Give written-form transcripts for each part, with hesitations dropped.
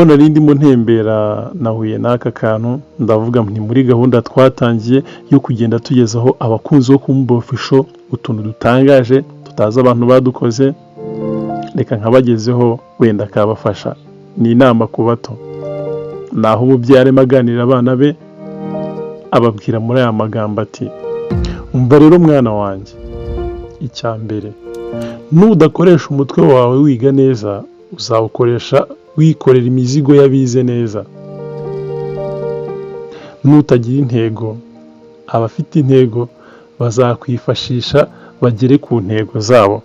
ubwo nari ndimo ntembera nahuye n'aka kantu ndavuga nti muri gahunda twatangiye yo kugenda tugezaho abakunzi bo kumva official utuntu dutangaje tutaza abantu badukoze, reka nkabagezeho wenda kabafasha. Ni inama ku bato, naho umubyeyi arimo aganirira abana be ababwira muri aya magambo ati: umva rero mwana wanjye, icya mbere nudakoresha umutwe wawe wiga neza uzawukoresha wikorera imizigo y'abize neza. Nutagira intego, abafite intego bazakwifashisha bagere ku ntego zabo.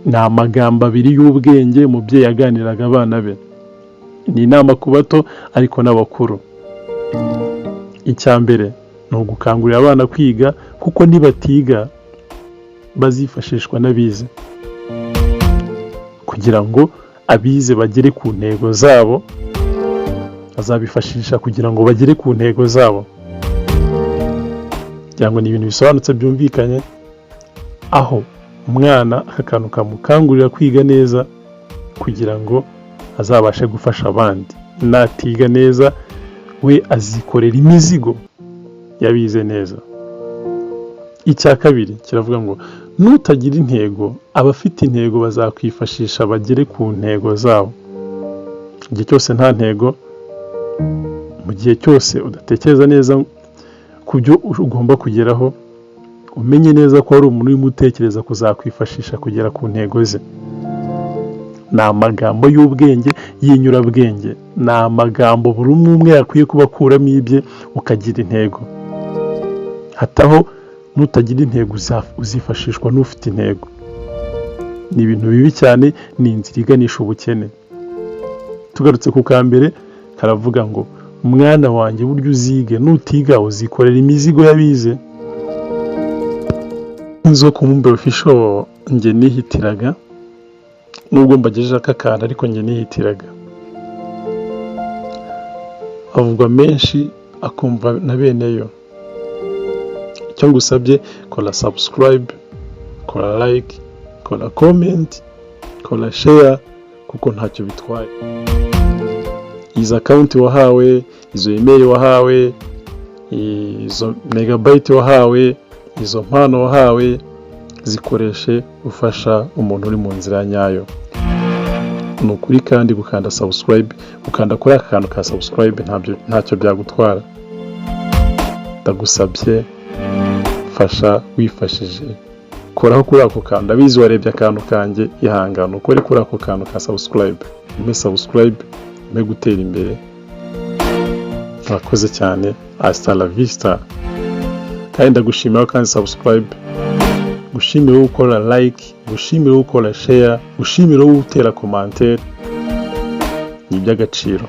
Ni amagambo abiri y'ubwenge umubyeyi yaganiraga abana be. Ni inama ku bato ariko n'abakuru. Icya mbere ni ugukangurira abana kwiga, kuko nibatiga bazifashishwa n'abize, kugira ngo abize bagere ku ntego zabo, azabifashisha kugira ngo bagere ku ntego zabo. Cyangwa ni ibintu bisobanutse byumvikanye, aho umwana akantu kamukangurira kwiga neza kugira ngo azabashe gufasha abandi. Natiga neza we azikorera imizigo yabize neza. Icya kabiri kiravuga ngo nutagira intego, abafite intego bazakwifashisha bagere ku ntego zabo. Igihe cyose nta ntego, mu gihe cyose udatekereza neza ku byo ugomba kugeraho, umenye neza ko hari umuntu urimo utekereza kuzakwifashisha kugera ku ntego ze. Ni amagambo y'ubwenge y'inyurabwenge, ni amagambo buri umwe yakwiye kuba akuramo ibye ukagira intego. Hataho nutagira intego uzifashishwa n'ufite intego. Ni ibintu bibi cyane, ni inzira iganisha ubukene. Tugarutse ku kambere karavuga ngo umwana wanjye buryo uzige, nutiga uzikorera imizigo y'abize. Nzo kumumbe official nge nihitiraga, nubwo mbagejeje aka kantu ariko nge nihitiraga. Avugwa menshi akumva na beneyo. Icyo ngusabye, kora subscribe, kora like, kora comment, kora share, kuko ntacyo bitwaye. Izo account wahawe, izo email wahawe, izo megabyte wahawe, izo mpano wahawe, zikoreshe ufasha umuntu uri mu nzira nyayo. Ni ukuri kandi gukanda subscribe, ukanda kuri aka kantu ka subscribe ntacyo byagutwara. Ndagusabye fasha wifashije, koraho kuri ako kantu. Abizi warebye akantu kanjye, ihangana ukore kuri ako kantu ka subscribe. Ume subscribe, ume gutera imbere. Murakoze cyane. Hasta la vista. Kandi ndagushimira kandi subscribe, gushimira ukora like, gushimira ukora share, gushimira utera commentaire. Ni iby'agaciro.